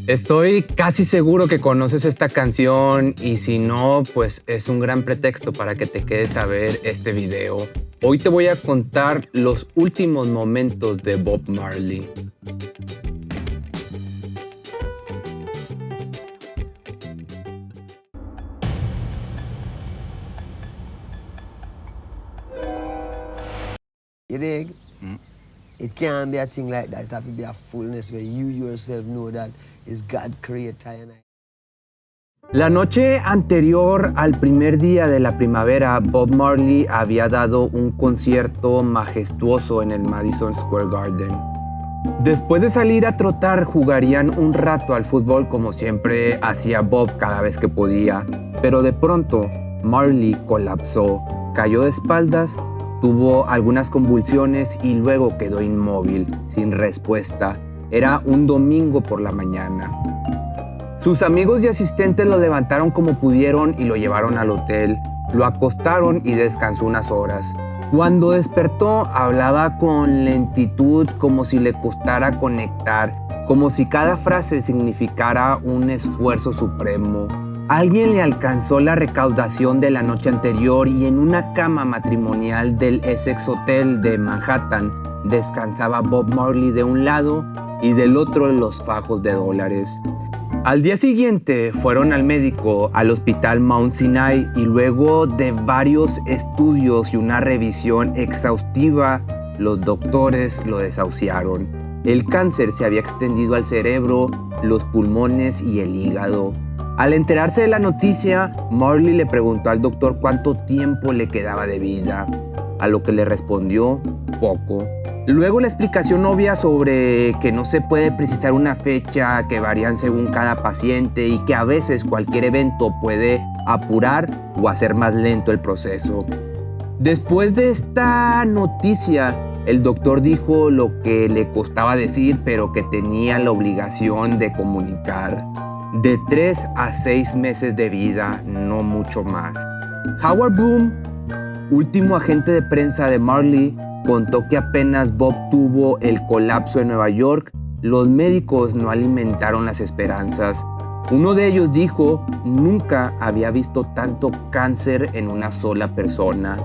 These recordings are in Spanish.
Estoy casi seguro que conoces esta canción y si no, pues es un gran pretexto para que te quedes a ver este video. Hoy te voy a contar los últimos momentos de Bob Marley. You dig? It can't be a thing like that. It have to be a fullness where you yourself know that is God creator. La noche anterior al primer día de la primavera, Bob Marley había dado un concierto majestuoso en el Madison Square Garden. Después de salir a trotar, jugarían un rato al fútbol como siempre hacía Bob cada vez que podía. Pero de pronto, Marley colapsó, cayó de espaldas, tuvo algunas convulsiones y luego quedó inmóvil, sin respuesta. Era un domingo por la mañana. Sus amigos y asistentes lo levantaron como pudieron y lo llevaron al hotel. Lo acostaron y descansó unas horas. Cuando despertó, hablaba con lentitud, como si le costara conectar, como si cada frase significara un esfuerzo supremo. Alguien le alcanzó la recaudación de la noche anterior y en una cama matrimonial del Essex Hotel de Manhattan descansaba Bob Marley de un lado y del otro los fajos de dólares. Al día siguiente fueron al médico al hospital Mount Sinai y luego de varios estudios y una revisión exhaustiva, los doctores lo desahuciaron. El cáncer se había extendido al cerebro, los pulmones y el hígado. Al enterarse de la noticia, Marley le preguntó al doctor cuánto tiempo le quedaba de vida, a lo que le respondió poco. Luego la explicación obvia sobre que no se puede precisar una fecha, que varían según cada paciente y que a veces cualquier evento puede apurar o hacer más lento el proceso. Después de esta noticia, el doctor dijo lo que le costaba decir, pero que tenía la obligación de comunicar. De 3 a 6 meses de vida, no mucho más. Howard Bloom, último agente de prensa de Marley, contó que apenas Bob tuvo el colapso en Nueva York, los médicos no alimentaron las esperanzas. Uno de ellos dijo, nunca había visto tanto cáncer en una sola persona.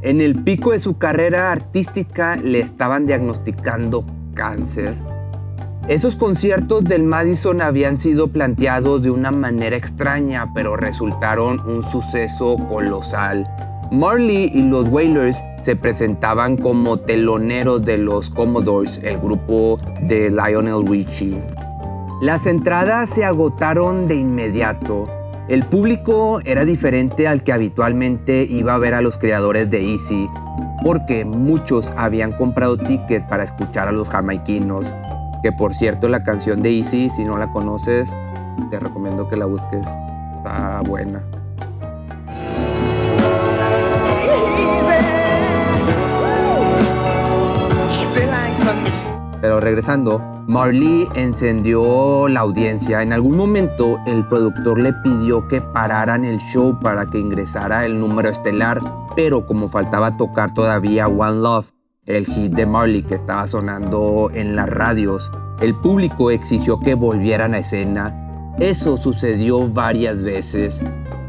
En el pico de su carrera artística le estaban diagnosticando cáncer. Esos conciertos del Madison habían sido planteados de una manera extraña, pero resultaron un suceso colosal. Marley y los Wailers se presentaban como teloneros de los Commodores, el grupo de Lionel Richie. Las entradas se agotaron de inmediato. El público era diferente al que habitualmente iba a ver a los creadores de Easy, porque muchos habían comprado ticket para escuchar a los jamaiquinos. Que por cierto, la canción de Easy, si no la conoces, te recomiendo que la busques. Está buena. Pero regresando, Marley encendió la audiencia. En algún momento, el productor le pidió que pararan el show para que ingresara el número estelar, pero como faltaba tocar todavía One Love, el hit de Marley que estaba sonando en las radios, el público exigió que volvieran a escena. Eso sucedió varias veces.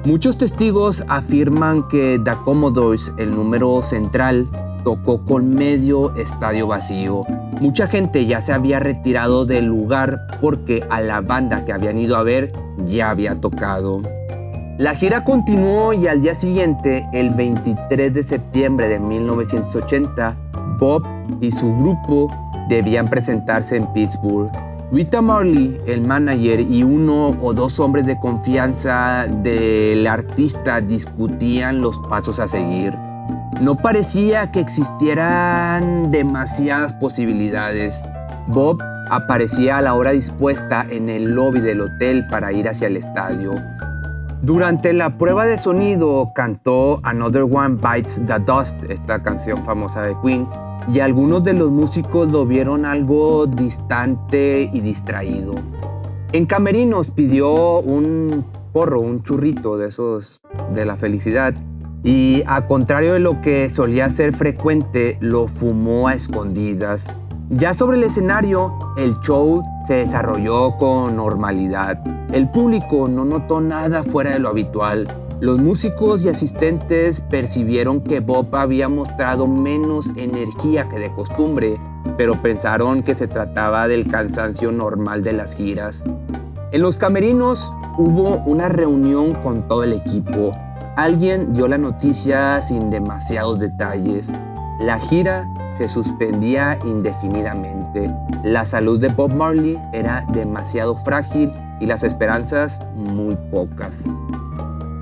Muchos testigos afirman que The Commodores, el número central, tocó con medio estadio vacío. Mucha gente ya se había retirado del lugar porque a la banda que habían ido a ver ya había tocado. La gira continuó y al día siguiente, el 23 de septiembre de 1980, Bob y su grupo debían presentarse en Pittsburgh. Rita Marley, el manager, y 1 o 2 hombres de confianza del artista discutían los pasos a seguir. No parecía que existieran demasiadas posibilidades. Bob aparecía a la hora dispuesta en el lobby del hotel para ir hacia el estadio. Durante la prueba de sonido cantó Another One Bites the Dust, esta canción famosa de Queen, y algunos de los músicos lo vieron algo distante y distraído. En camerinos pidió un porro, un churrito de esos de la felicidad, y a contrario de lo que solía ser frecuente, lo fumó a escondidas. Ya sobre el escenario, el show se desarrolló con normalidad. El público no notó nada fuera de lo habitual. Los músicos y asistentes percibieron que Bob había mostrado menos energía que de costumbre, pero pensaron que se trataba del cansancio normal de las giras. En los camerinos hubo una reunión con todo el equipo. Alguien dio la noticia sin demasiados detalles. La gira se suspendía indefinidamente. La salud de Bob Marley era demasiado frágil y las esperanzas muy pocas.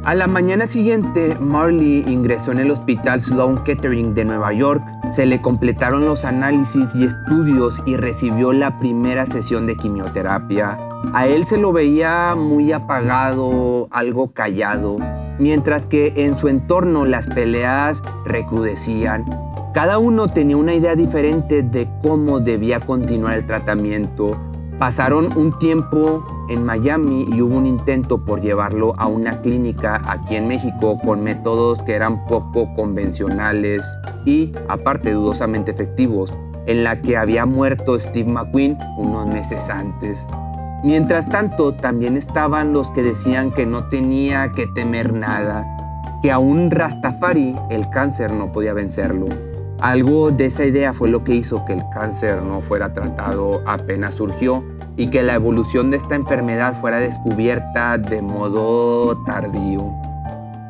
A la mañana siguiente, Marley ingresó en el Hospital Sloan Kettering de Nueva York. Se le completaron los análisis y estudios y recibió la primera sesión de quimioterapia. A él se lo veía muy apagado, algo callado, mientras que en su entorno las peleas recrudecían. Cada uno tenía una idea diferente de cómo debía continuar el tratamiento. Pasaron un tiempo en Miami y hubo un intento por llevarlo a una clínica aquí en México con métodos que eran poco convencionales y, aparte, dudosamente efectivos, en la que había muerto Steve McQueen unos meses antes. Mientras tanto, también estaban los que decían que no tenía que temer nada, que a un Rastafari el cáncer no podía vencerlo. Algo de esa idea fue lo que hizo que el cáncer no fuera tratado apenas surgió y que la evolución de esta enfermedad fuera descubierta de modo tardío.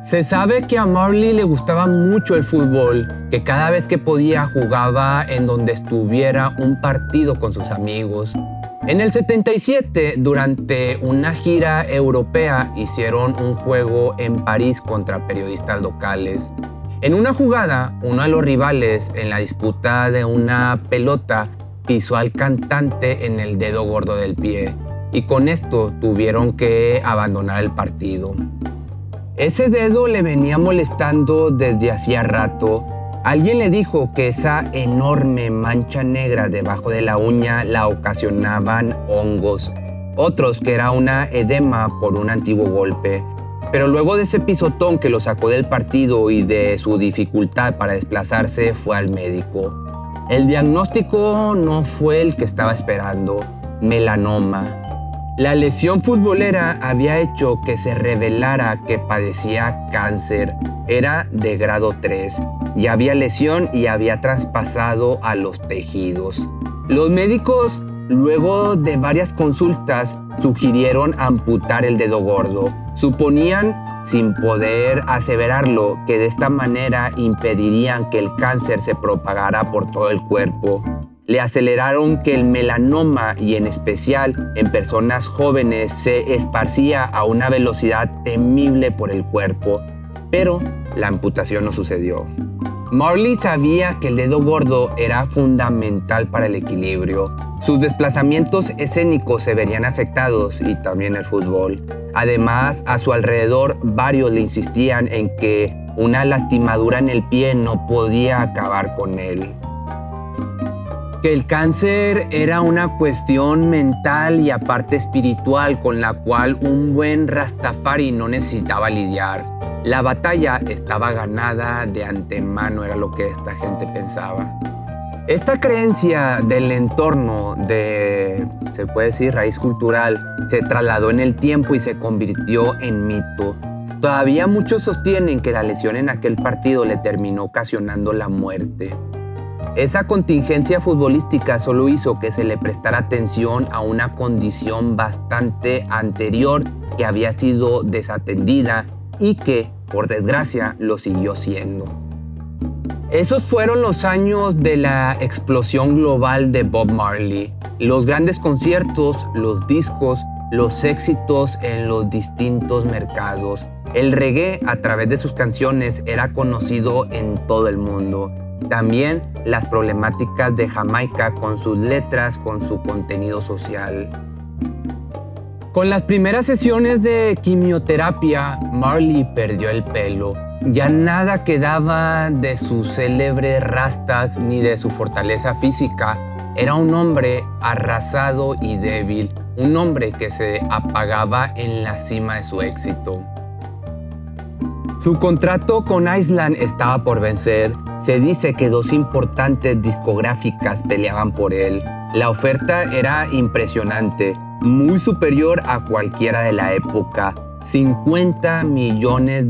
Se sabe que a Marley le gustaba mucho el fútbol, que cada vez que podía jugaba en donde estuviera un partido con sus amigos. En el 77, durante una gira europea, hicieron un juego en París contra periodistas locales. En una jugada, uno de los rivales, en la disputa de una pelota, pisó al cantante en el dedo gordo del pie y con esto tuvieron que abandonar el partido. Ese dedo le venía molestando desde hacía rato. Alguien le dijo que esa enorme mancha negra debajo de la uña la ocasionaban hongos, otros que era una edema por un antiguo golpe. Pero luego de ese pisotón que lo sacó del partido y de su dificultad para desplazarse, fue al médico. El diagnóstico no fue el que estaba esperando: melanoma. La lesión futbolera había hecho que se revelara que padecía cáncer. Era de grado 3. Ya había lesión y había traspasado a los tejidos. Los médicos, luego de varias consultas, sugirieron amputar el dedo gordo. Suponían, sin poder aseverarlo, que de esta manera impedirían que el cáncer se propagara por todo el cuerpo. Le aceleraron que el melanoma, y en especial en personas jóvenes, se esparcía a una velocidad temible por el cuerpo, pero la amputación no sucedió. Marley sabía que el dedo gordo era fundamental para el equilibrio. Sus desplazamientos escénicos se verían afectados y también el fútbol. Además, a su alrededor varios le insistían en que una lastimadura en el pie no podía acabar con él. Que el cáncer era una cuestión mental y aparte espiritual con la cual un buen Rastafari no necesitaba lidiar. La batalla estaba ganada de antemano, era lo que esta gente pensaba. Esta creencia del entorno de, se puede decir, raíz cultural, se trasladó en el tiempo y se convirtió en mito. Todavía muchos sostienen que la lesión en aquel partido le terminó ocasionando la muerte. Esa contingencia futbolística solo hizo que se le prestara atención a una condición bastante anterior que había sido desatendida y que, por desgracia, lo siguió siendo. Esos fueron los años de la explosión global de Bob Marley. Los grandes conciertos, los discos, los éxitos en los distintos mercados. El reggae, a través de sus canciones, era conocido en todo el mundo. También las problemáticas de Jamaica con sus letras, con su contenido social. Con las primeras sesiones de quimioterapia, Marley perdió el pelo. Ya nada quedaba de sus célebres rastas ni de su fortaleza física. Era un hombre arrasado y débil, un hombre que se apagaba en la cima de su éxito. Su contrato con Island estaba por vencer. Se dice que 2 importantes discográficas peleaban por él. La oferta era impresionante, muy superior a cualquiera de la época. $50 millones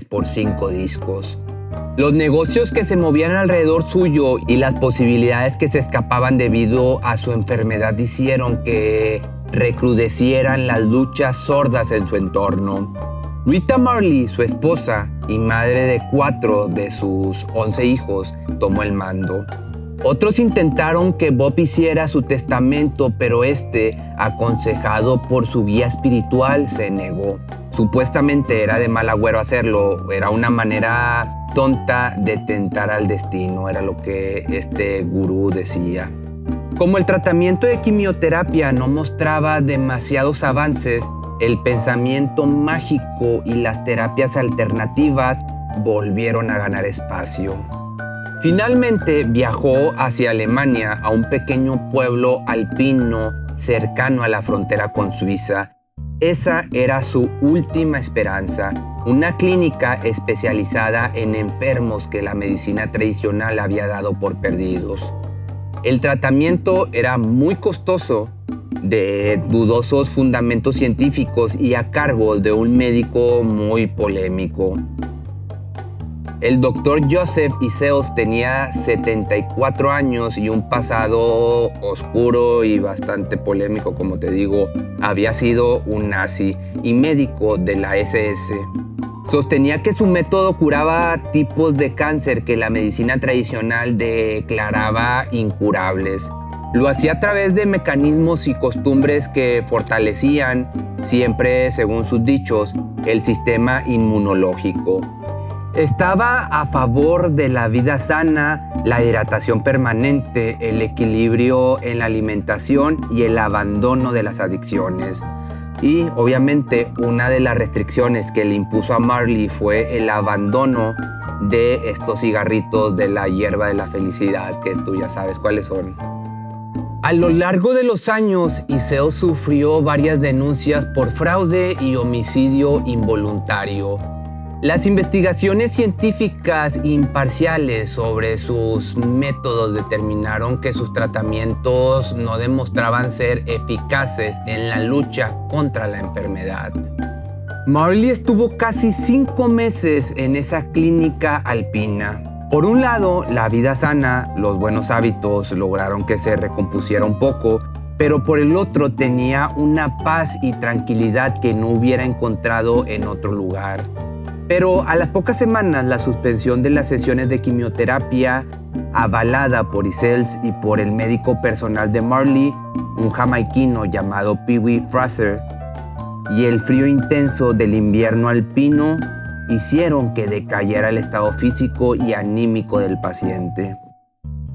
por 5 discos. Los negocios que se movían alrededor suyo y las posibilidades que se escapaban debido a su enfermedad hicieron que recrudecieran las luchas sordas en su entorno. Rita Marley, su esposa y madre de 4 de sus 11 hijos, tomó el mando. Otros intentaron que Bob hiciera su testamento, pero aconsejado por su guía espiritual, se negó. Supuestamente era de mal agüero hacerlo, era una manera tonta de tentar al destino, era lo que este gurú decía. Como el tratamiento de quimioterapia no mostraba demasiados avances, el pensamiento mágico y las terapias alternativas volvieron a ganar espacio. Finalmente viajó hacia Alemania, a un pequeño pueblo alpino cercano a la frontera con Suiza. Esa era su última esperanza, una clínica especializada en enfermos que la medicina tradicional había dado por perdidos. El tratamiento era muy costoso, de dudosos fundamentos científicos y a cargo de un médico muy polémico. El doctor Joseph Isseos tenía 74 años y un pasado oscuro y bastante polémico, como te digo. Había sido un nazi y médico de la SS. Sostenía que su método curaba tipos de cáncer que la medicina tradicional declaraba incurables. Lo hacía a través de mecanismos y costumbres que fortalecían, siempre según sus dichos, el sistema inmunológico. Estaba a favor de la vida sana, la hidratación permanente, el equilibrio en la alimentación y el abandono de las adicciones. Y obviamente una de las restricciones que le impuso a Marley fue el abandono de estos cigarritos de la hierba de la felicidad, que tú ya sabes cuáles son. A lo largo de los años, Isseos sufrió varias denuncias por fraude y homicidio involuntario. Las investigaciones científicas imparciales sobre sus métodos determinaron que sus tratamientos no demostraban ser eficaces en la lucha contra la enfermedad. Marley estuvo casi 5 meses en esa clínica alpina. Por un lado, la vida sana, los buenos hábitos lograron que se recompusiera un poco, pero por el otro tenía una paz y tranquilidad que no hubiera encontrado en otro lugar. Pero a las pocas semanas, la suspensión de las sesiones de quimioterapia, avalada por Isseos y por el médico personal de Marley, un jamaiquino llamado Pee Wee Fraser, y el frío intenso del invierno alpino, hicieron que decayera el estado físico y anímico del paciente.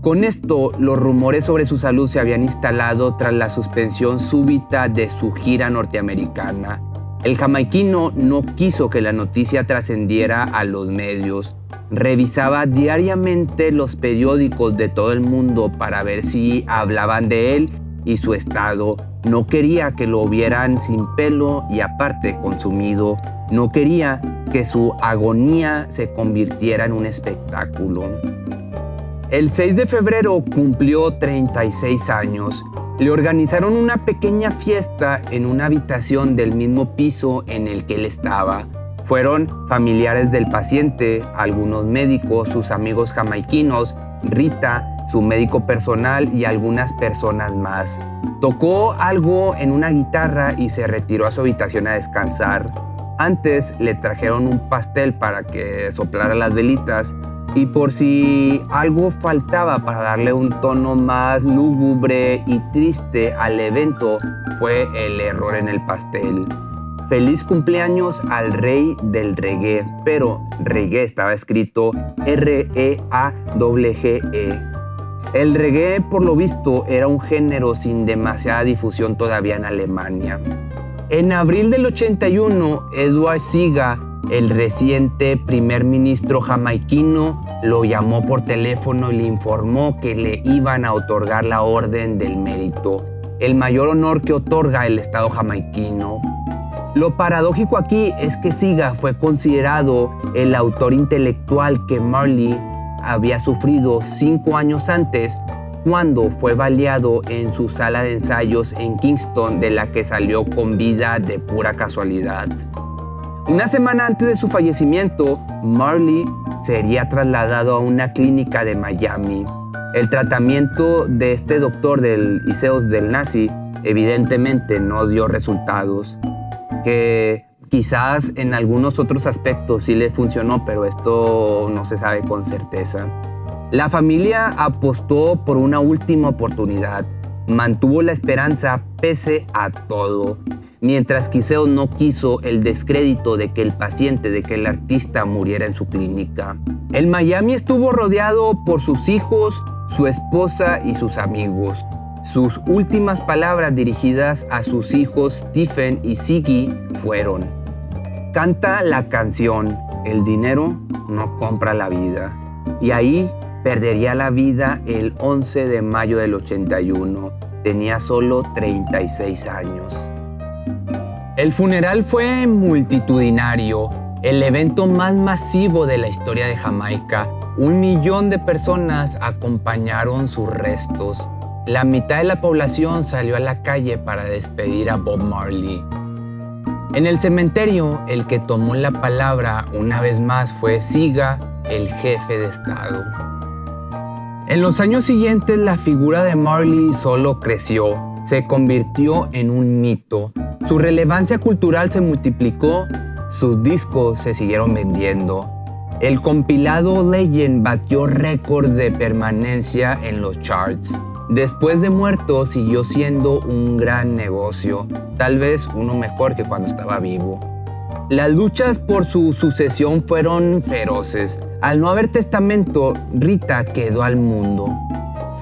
Con esto, los rumores sobre su salud se habían instalado tras la suspensión súbita de su gira norteamericana. El jamaiquino no quiso que la noticia trascendiera a los medios. Revisaba diariamente los periódicos de todo el mundo para ver si hablaban de él y su estado. No quería que lo vieran sin pelo y aparte consumido. No quería que su agonía se convirtiera en un espectáculo. El 6 de febrero cumplió 36 años. Le organizaron una pequeña fiesta en una habitación del mismo piso en el que él estaba. Fueron familiares del paciente, algunos médicos, sus amigos jamaiquinos, Rita, su médico personal y algunas personas más. Tocó algo en una guitarra y se retiró a su habitación a descansar. Antes le trajeron un pastel para que soplara las velitas y por si algo faltaba para darle un tono más lúgubre y triste al evento, fue el error en el pastel. Feliz cumpleaños al rey del reggae, pero reggae estaba escrito R-E-A-G-E. El reggae, por lo visto, era un género sin demasiada difusión todavía en Alemania. En abril del 81, Edward Seaga, el reciente primer ministro jamaiquino, lo llamó por teléfono y le informó que le iban a otorgar la Orden del Mérito, el mayor honor que otorga el Estado jamaiquino. Lo paradójico aquí es que Siga fue considerado el autor intelectual que Marley había sufrido 5 años antes, cuando fue baleado en su sala de ensayos en Kingston, de la que salió con vida de pura casualidad. Una semana antes de su fallecimiento, Marley sería trasladado a una clínica de Miami. El tratamiento de este doctor del Iseos del nazi evidentemente no dio resultados, que quizás en algunos otros aspectos sí le funcionó, pero esto no se sabe con certeza. La familia apostó por una última oportunidad, mantuvo la esperanza pese a todo, mientras que Iseos no quiso el descrédito de que el paciente, de que el artista muriera en su clínica. El Miami estuvo rodeado por sus hijos, su esposa y sus amigos. Sus últimas palabras dirigidas a sus hijos Stephen y Ziggy fueron: canta la canción, el dinero no compra la vida. Y ahí perdería la vida el 11 de mayo del 81. Tenía solo 36 años. El funeral fue multitudinario, el evento más masivo de la historia de Jamaica. 1 millón de personas acompañaron sus restos. La mitad de la población salió a la calle para despedir a Bob Marley. En el cementerio, el que tomó la palabra una vez más fue Siga, el jefe de Estado. En los años siguientes, la figura de Marley solo creció, se convirtió en un mito. Su relevancia cultural se multiplicó, sus discos se siguieron vendiendo. El compilado Legend batió récords de permanencia en los charts. Después de muerto, siguió siendo un gran negocio, tal vez uno mejor que cuando estaba vivo. Las luchas por su sucesión fueron feroces. Al no haber testamento, Rita quedó al mundo.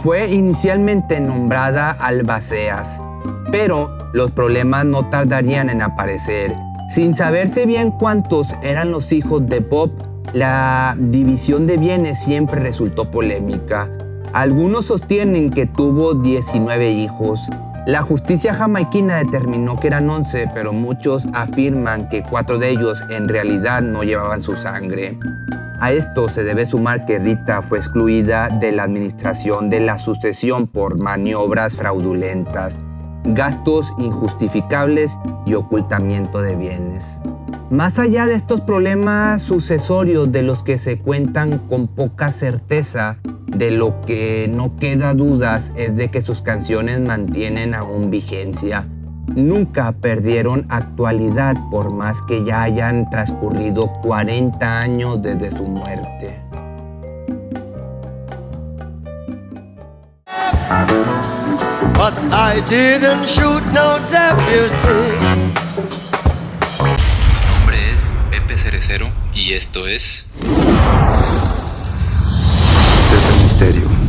Fue inicialmente nombrada albaceas, pero los problemas no tardarían en aparecer. Sin saberse bien cuántos eran los hijos de Bob, la división de bienes siempre resultó polémica. Algunos sostienen que tuvo 19 hijos. La justicia jamaiquina determinó que eran 11, pero muchos afirman que 4 de ellos en realidad no llevaban su sangre. A esto se debe sumar que Rita fue excluida de la administración de la sucesión por maniobras fraudulentas, gastos injustificables y ocultamiento de bienes. Más allá de estos problemas sucesorios de los que se cuentan con poca certeza, de lo que no queda dudas es de que sus canciones mantienen aún vigencia. Nunca perdieron actualidad por más que ya hayan transcurrido 40 años desde su muerte. But I didn't shoot no deputy. Mi nombre es Pepe Cerecero y esto es Desde el Misterio.